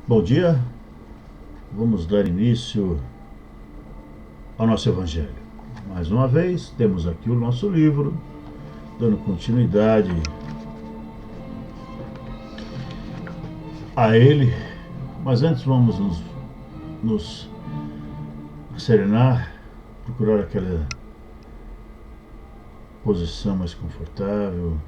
Bom dia, vamos dar início ao nosso Evangelho. Mais uma vez, temos aqui o nosso livro, dando continuidade a ele, mas antes vamos nos serenar, procurar aquela posição mais confortável,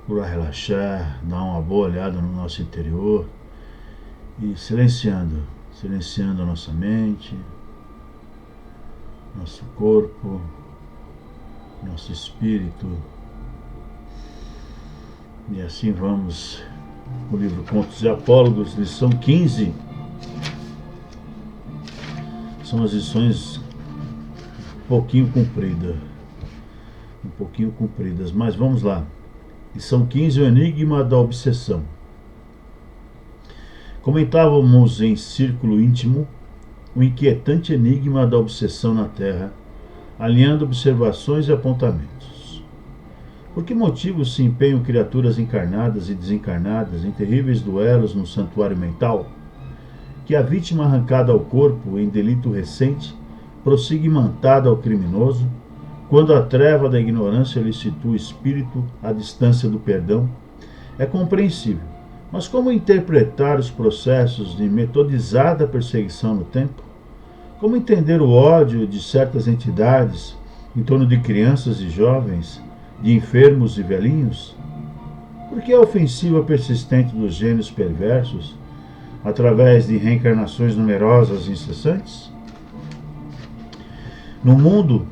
procurar relaxar, dar uma boa olhada no nosso interior e silenciando a nossa mente, nosso corpo, nosso espírito. E assim vamos o livro Contos e Apólogos, lição 15. São as lições um pouquinho compridas, mas vamos lá. Lição 15, o enigma da obsessão. Comentávamos em círculo íntimo o inquietante enigma da obsessão na Terra, alinhando observações e apontamentos. Por que motivo se empenham criaturas encarnadas e desencarnadas em terríveis duelos no santuário mental? Que a vítima arrancada ao corpo em delito recente prossiga imantada ao criminoso, quando a treva da ignorância lhe situa o espírito à distância do perdão? É compreensível, mas como interpretar os processos de metodizada perseguição no tempo? Como entender o ódio de certas entidades em torno de crianças e jovens, de enfermos e velhinhos? Por que a ofensiva persistente dos gênios perversos, através de reencarnações numerosas e incessantes? No mundo,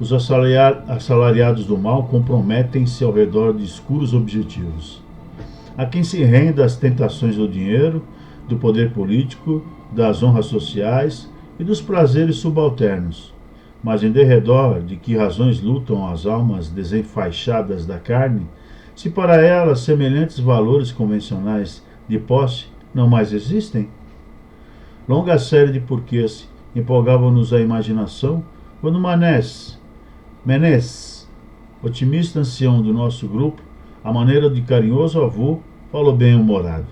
os assalariados do mal comprometem-se ao redor de escuros objetivos. Há quem se renda às tentações do dinheiro, do poder político, das honras sociais e dos prazeres subalternos. Mas em derredor de que razões lutam as almas desenfaixadas da carne, se para elas semelhantes valores convencionais de posse não mais existem? Longa série de porquês empolgavam-nos a imaginação quando Menés, otimista ancião do nosso grupo, à maneira de carinhoso avô, falou bem-humorado.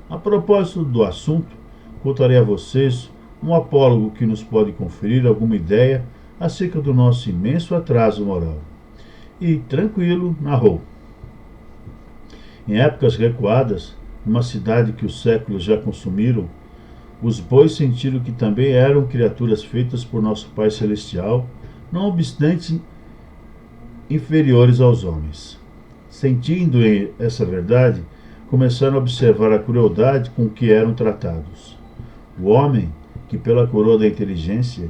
A propósito do assunto, contarei a vocês um apólogo que nos pode conferir alguma ideia acerca do nosso imenso atraso moral. E, tranquilo, narrou. Em épocas recuadas, numa cidade que os séculos já consumiram, os bois sentiram que também eram criaturas feitas por nosso Pai Celestial, não obstante inferiores aos homens. Sentindo essa verdade, começaram a observar a crueldade com que eram tratados. O homem, que pela coroa da inteligência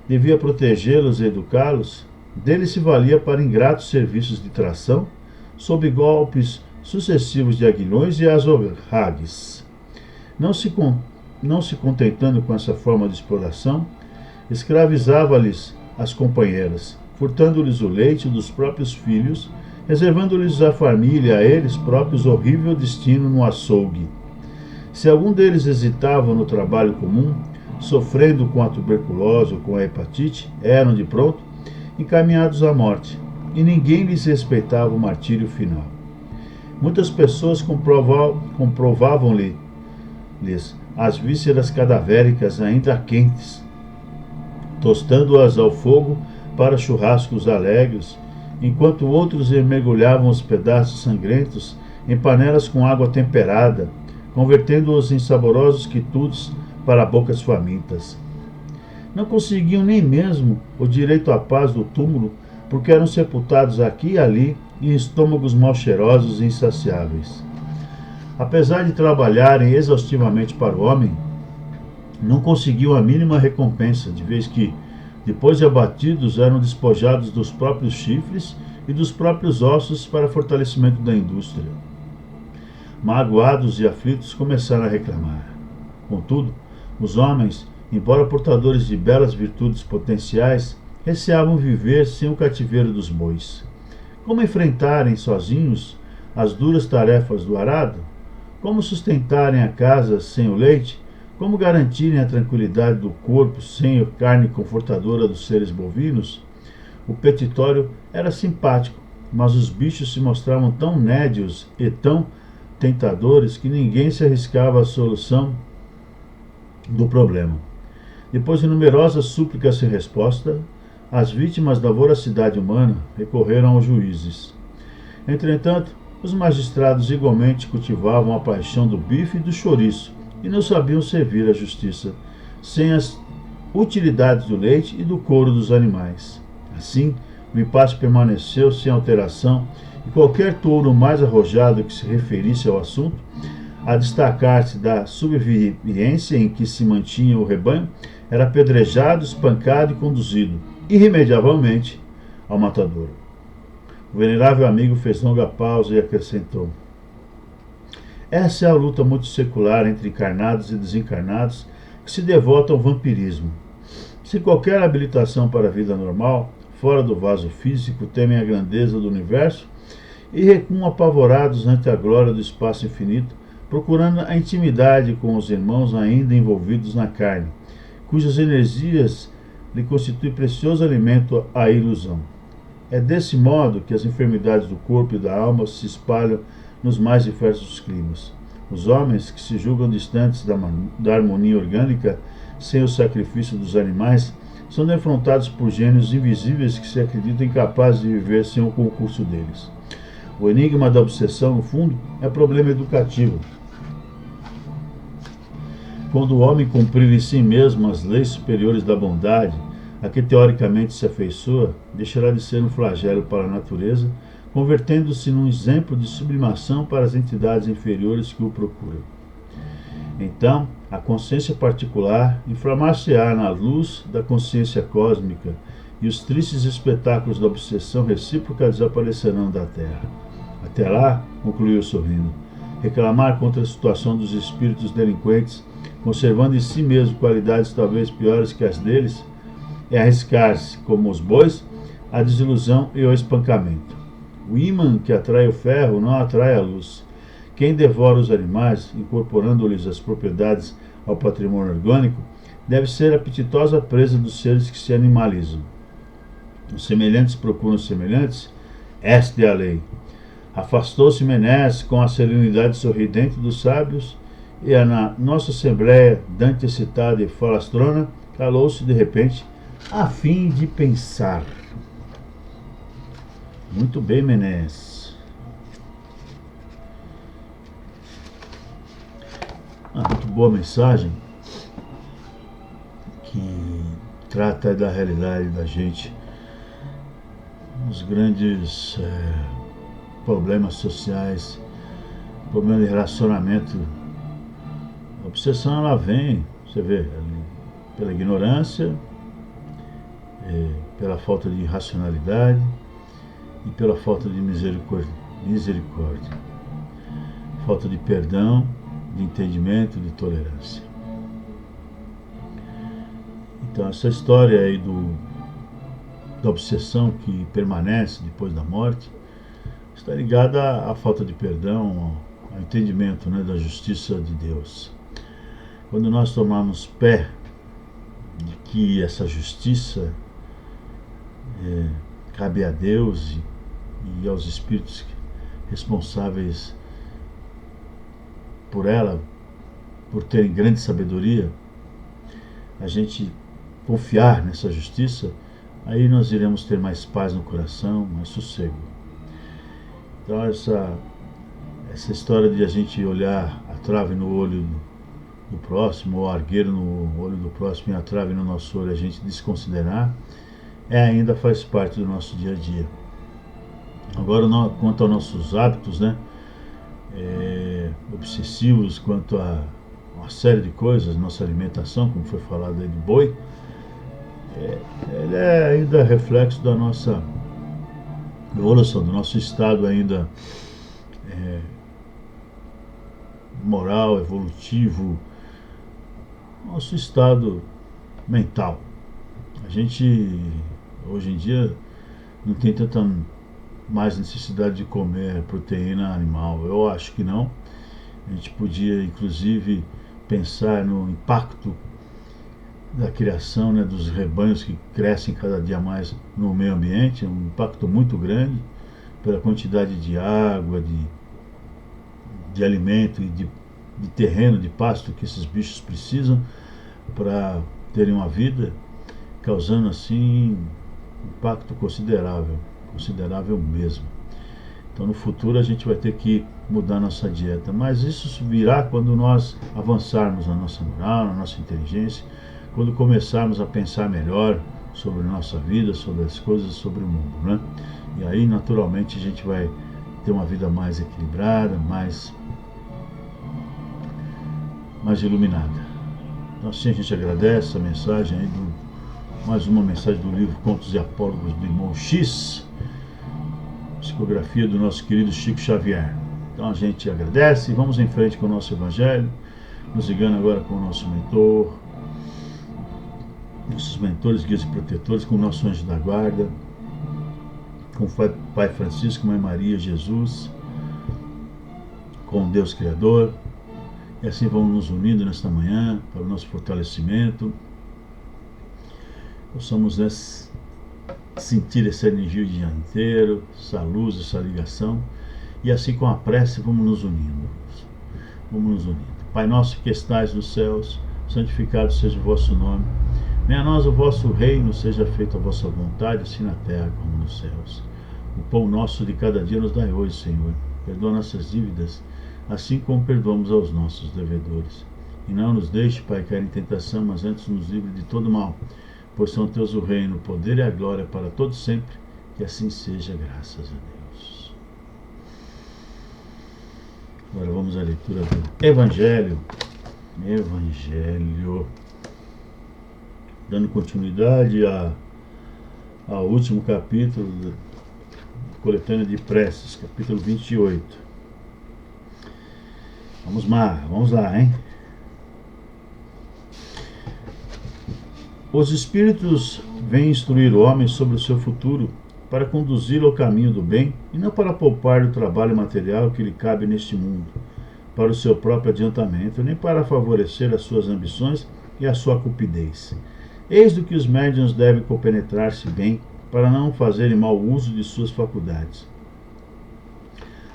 devia protegê-los e educá-los, dele se valia para ingratos serviços de tração, sob golpes sucessivos de aguilhões e azorragues. Não se contentando com essa forma de exploração, escravizava-lhes as companheiras, furtando-lhes o leite dos próprios filhos, reservando-lhes a família, a eles próprios, horrível destino no açougue. Se algum deles hesitava no trabalho comum, sofrendo com a tuberculose ou com a hepatite, eram, de pronto, encaminhados à morte, e ninguém lhes respeitava o martírio final. Muitas pessoas comprovavam-lhes as vísceras cadavéricas ainda quentes, tostando-as ao fogo para churrascos alegres, enquanto outros mergulhavam os pedaços sangrentos em panelas com água temperada, convertendo-os em saborosos quitutes para bocas famintas. Não conseguiam nem mesmo o direito à paz do túmulo, porque eram sepultados aqui e ali em estômagos mal cheirosos e insaciáveis. Apesar de trabalharem exaustivamente para o homem, não conseguiam a mínima recompensa, de vez que, depois de abatidos, eram despojados dos próprios chifres e dos próprios ossos para fortalecimento da indústria. Magoados e aflitos, começaram a reclamar. Contudo, os homens, embora portadores de belas virtudes potenciais, receavam viver sem o cativeiro dos bois. Como enfrentarem sozinhos as duras tarefas do arado? Como sustentarem a casa sem o leite? Como garantirem a tranquilidade do corpo sem a carne confortadora dos seres bovinos? O petitório era simpático, mas os bichos se mostravam tão nédios e tão tentadores que ninguém se arriscava à solução do problema. Depois de numerosas súplicas sem resposta, as vítimas da voracidade humana recorreram aos juízes. Entretanto, os magistrados igualmente cultivavam a paixão do bife e do chouriço e não sabiam servir a justiça sem as utilidades do leite e do couro dos animais. Assim, o impasse permaneceu sem alteração e qualquer touro mais arrojado que se referisse ao assunto, a destacar-se da subserviência em que se mantinha o rebanho, era apedrejado, espancado e conduzido, irremediavelmente, ao matadouro. O venerável amigo fez longa pausa e acrescentou: essa é a luta muito secular entre encarnados e desencarnados que se devotam ao vampirismo. Sem qualquer habilitação para a vida normal, fora do vaso físico, temem a grandeza do universo e recuam apavorados ante a glória do espaço infinito, procurando a intimidade com os irmãos ainda envolvidos na carne, cujas energias lhe constituem precioso alimento à ilusão. É desse modo que as enfermidades do corpo e da alma se espalham nos mais diversos climas. Os homens que se julgam distantes da harmonia orgânica, sem o sacrifício dos animais, são defrontados por gênios invisíveis que se acreditam incapazes de viver sem o concurso deles. O enigma da obsessão, no fundo, é problema educativo. Quando o homem cumprir em si mesmo as leis superiores da bondade, a que teoricamente se afeiçoa, deixará de ser um flagelo para a natureza, convertendo-se num exemplo de sublimação para as entidades inferiores que o procuram. Então, a consciência particular inflamar-se-á na luz da consciência cósmica e os tristes espetáculos da obsessão recíproca desaparecerão da Terra. Até lá, concluiu sorrindo, reclamar contra a situação dos espíritos delinquentes, conservando em si mesmo qualidades talvez piores que as deles, é arriscar-se, como os bois, à desilusão e ao espancamento. O ímã que atrai o ferro não atrai a luz. Quem devora os animais, incorporando-lhes as propriedades ao patrimônio orgânico, deve ser a apetitosa presa dos seres que se animalizam. Os semelhantes procuram semelhantes, esta é a lei. Afastou-se Menes com a serenidade sorridente dos sábios, e na nossa assembleia, Dante excitada e falastrona, calou-se de repente, a fim de pensar. Muito bem, Menes. Muito boa mensagem, que trata da realidade da gente, os grandes problemas sociais, problema de relacionamento. A obsessão, ela vem, você vê, pela ignorância, pela falta de racionalidade e pela falta de misericórdia, falta de perdão, de entendimento, de tolerância. Então, essa história aí da obsessão que permanece depois da morte está ligada à falta de perdão, ao entendimento, né, da justiça de Deus. Quando nós tomamos pé de que essa justiça cabe a Deus e aos espíritos responsáveis por ela, por terem grande sabedoria, a gente confiar nessa justiça, aí nós iremos ter mais paz no coração, mais sossego. Então essa história de a gente olhar a trave no olho do próximo, ou a argueiro no olho do próximo e a trave no nosso olho, a gente desconsiderar, ainda faz parte do nosso dia a dia. Agora, quanto aos nossos hábitos, né, obsessivos, quanto a uma série de coisas, nossa alimentação, como foi falado aí do boi, ele é ainda reflexo da nossa evolução, do nosso estado ainda moral, evolutivo, nosso estado mental. A gente, hoje em dia, não tem tanta mais necessidade de comer proteína animal. Eu acho que não. A gente podia, inclusive, pensar no impacto da criação, né, dos rebanhos que crescem cada dia mais no meio ambiente, um impacto muito grande pela quantidade de água, de alimento e de terreno, de pasto que esses bichos precisam para terem uma vida, causando assim um impacto considerável, considerável mesmo. Então no futuro a gente vai ter que mudar nossa dieta, mas isso virá quando nós avançarmos na nossa moral, na nossa inteligência, quando começarmos a pensar melhor sobre a nossa vida, sobre as coisas, sobre o mundo, né? E aí naturalmente a gente vai ter uma vida mais equilibrada, mais iluminada. Então assim a gente agradece a mensagem aí mais uma mensagem do livro Contos e Apólogos do Irmão X, psicografia do nosso querido Chico Xavier. Então a gente agradece e vamos em frente com o nosso Evangelho, nos ligando agora com o nosso mentor, nossos mentores, guias e protetores, com o nosso anjo da guarda, com o Pai Francisco, Mãe Maria, Jesus, com Deus Criador. E assim vamos nos unindo nesta manhã para o nosso fortalecimento. Possamos sentir essa energia o dia inteiro, essa luz, essa ligação. E assim com a prece vamos nos unindo. Vamos nos unindo. Pai nosso que estais nos céus, santificado seja o vosso nome. Venha a nós o vosso reino, seja feita a vossa vontade, assim na terra como nos céus. O pão nosso de cada dia nos dai hoje, Senhor. Perdoa nossas dívidas, assim como perdoamos aos nossos devedores. E não nos deixe, Pai, cair em tentação, mas antes nos livre de todo mal. Pois são teus o reino, o poder e a glória para todos sempre. Que assim seja, graças a Deus. Agora vamos à leitura do Evangelho. Dando continuidade ao último capítulo da coletânea de preces, capítulo 28. Vamos lá, hein? Os Espíritos vêm instruir o homem sobre o seu futuro, para conduzi-lo ao caminho do bem e não para poupar do trabalho material que lhe cabe neste mundo, para o seu próprio adiantamento, nem para favorecer as suas ambições e a sua cupidez. Eis do que os médiuns devem compenetrar-se bem, para não fazerem mau uso de suas faculdades.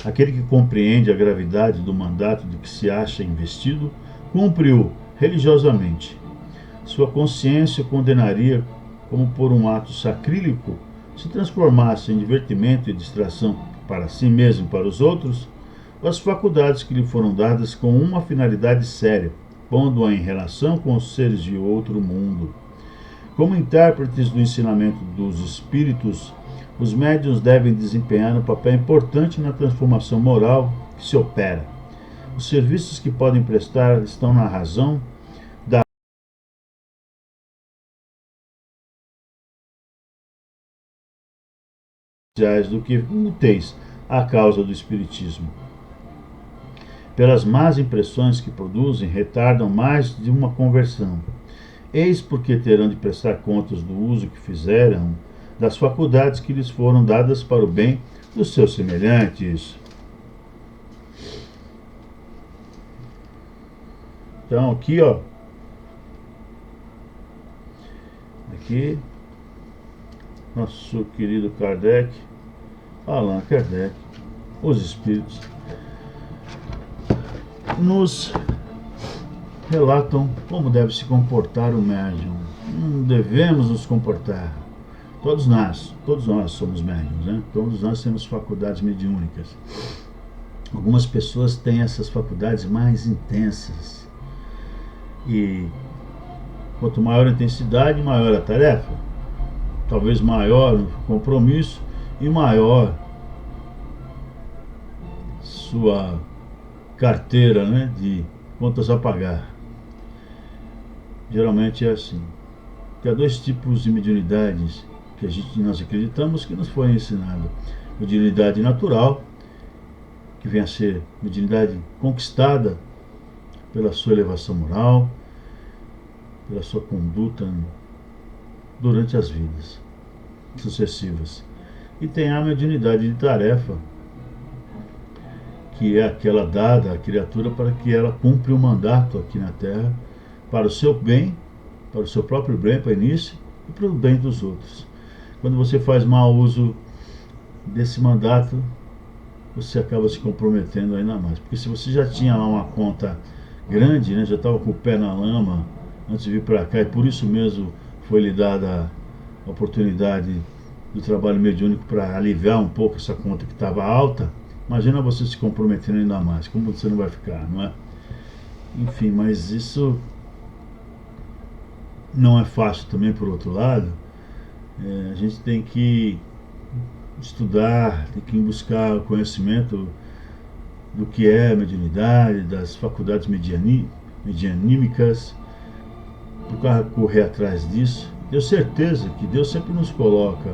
Aquele que compreende a gravidade do mandato de que se acha investido, cumpre-o religiosamente. Sua consciência condenaria como por um ato sacrílego se transformasse em divertimento e distração para si mesmo e para os outros as faculdades que lhe foram dadas com uma finalidade séria, pondo-a em relação com os seres de outro mundo. Como intérpretes do ensinamento dos espíritos, os médiuns devem desempenhar um papel importante na transformação moral que se opera. Os serviços que podem prestar estão na razão do que úteis à causa do espiritismo. Pelas más impressões que produzem, retardam mais de uma conversão. Eis porque terão de prestar contas do uso que fizeram das faculdades que lhes foram dadas para o bem dos seus semelhantes. Então aqui, nosso querido Kardec, Allan Kardec, os Espíritos, nos relatam como deve se comportar o médium. Não devemos nos comportar. Todos nós somos médiums, né? Todos nós temos faculdades mediúnicas. Algumas pessoas têm essas faculdades mais intensas. E quanto maior a intensidade, maior a tarefa. Talvez maior o compromisso e maior sua carteira, né, de contas a pagar. Geralmente é assim. Que há dois tipos de mediunidades que nós acreditamos que nos foi ensinado. Mediunidade natural, que vem a ser mediunidade conquistada pela sua elevação moral, pela sua conduta durante as vidas sucessivas. E tem a mediunidade de tarefa, que é aquela dada à criatura para que ela cumpra um mandato aqui na Terra, para o seu bem, para o seu próprio bem, para o início, e para o bem dos outros. Quando você faz mau uso desse mandato, você acaba se comprometendo ainda mais. Porque se você já tinha lá uma conta grande, né, já estava com o pé na lama antes de vir para cá, e por isso mesmo foi lhe dada a oportunidade do trabalho mediúnico para aliviar um pouco essa conta que estava alta, imagina você se comprometendo ainda mais, como você não vai ficar, não é? Enfim, mas isso não é fácil também, por outro lado. A gente tem que estudar, tem que buscar o conhecimento do que é a mediunidade, das faculdades medianímicas, para correr atrás disso. Tenho certeza que Deus sempre nos coloca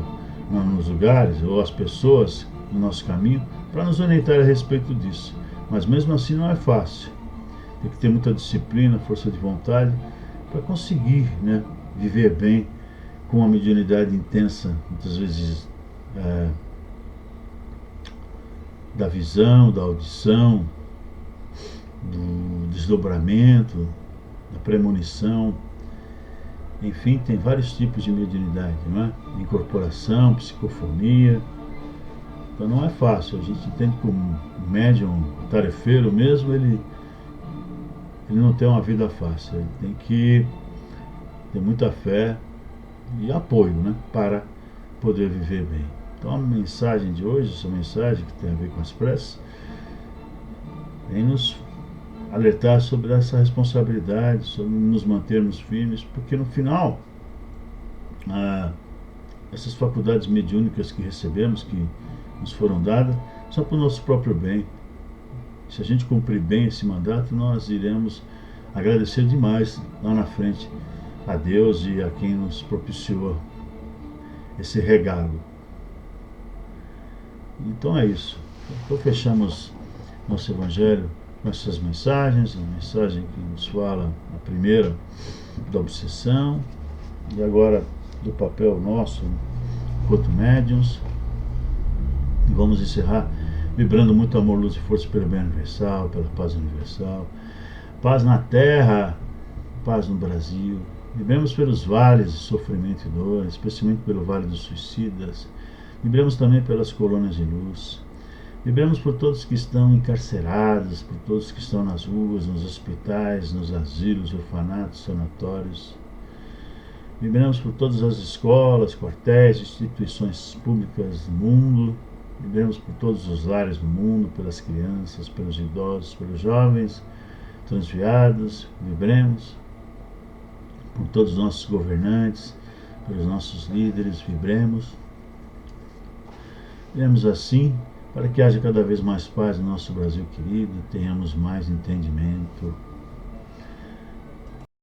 nos lugares, ou as pessoas no nosso caminho, para nos orientar a respeito disso. Mas mesmo assim não é fácil. Tem que ter muita disciplina, força de vontade, para conseguir, né, viver bem com uma mediunidade intensa, muitas vezes da visão, da audição, do desdobramento, da premonição. Enfim, tem vários tipos de mediunidade, não é? Incorporação, psicofonia. Então não é fácil. A gente entende que o médium tarefeiro mesmo, ele não tem uma vida fácil. Ele tem que ter muita fé e apoio, né, para poder viver bem. Então a mensagem de hoje, essa mensagem que tem a ver com as preces, vem nos alertar sobre essa responsabilidade, sobre nos mantermos firmes, porque no final essas faculdades mediúnicas que recebemos, que nos foram dadas, são para o nosso próprio bem. Se a gente cumprir bem esse mandato, nós iremos agradecer demais lá na frente a Deus e a quem nos propiciou esse regalo. Então é isso. Então fechamos nosso Evangelho com essas mensagens, a mensagem que nos fala, a primeira, da obsessão, e agora do papel nosso enquanto médiuns. E vamos encerrar vibrando muito amor, luz e força pelo bem universal, pela paz universal, paz na terra, paz no Brasil. Vibremos pelos vales de sofrimento e dor, especialmente pelo vale dos suicidas. Vibremos também pelas colônias de luz. Vibremos por todos que estão encarcerados, por todos que estão nas ruas, nos hospitais, nos asilos, orfanatos, sanatórios. Vibremos por todas as escolas, quartéis, instituições públicas do mundo. Vibremos por todos os lares do mundo, pelas crianças, pelos idosos, pelos jovens transviados. Vibremos por todos os nossos governantes, pelos nossos líderes. Vibremos assim para que haja cada vez mais paz no nosso Brasil querido, tenhamos mais entendimento,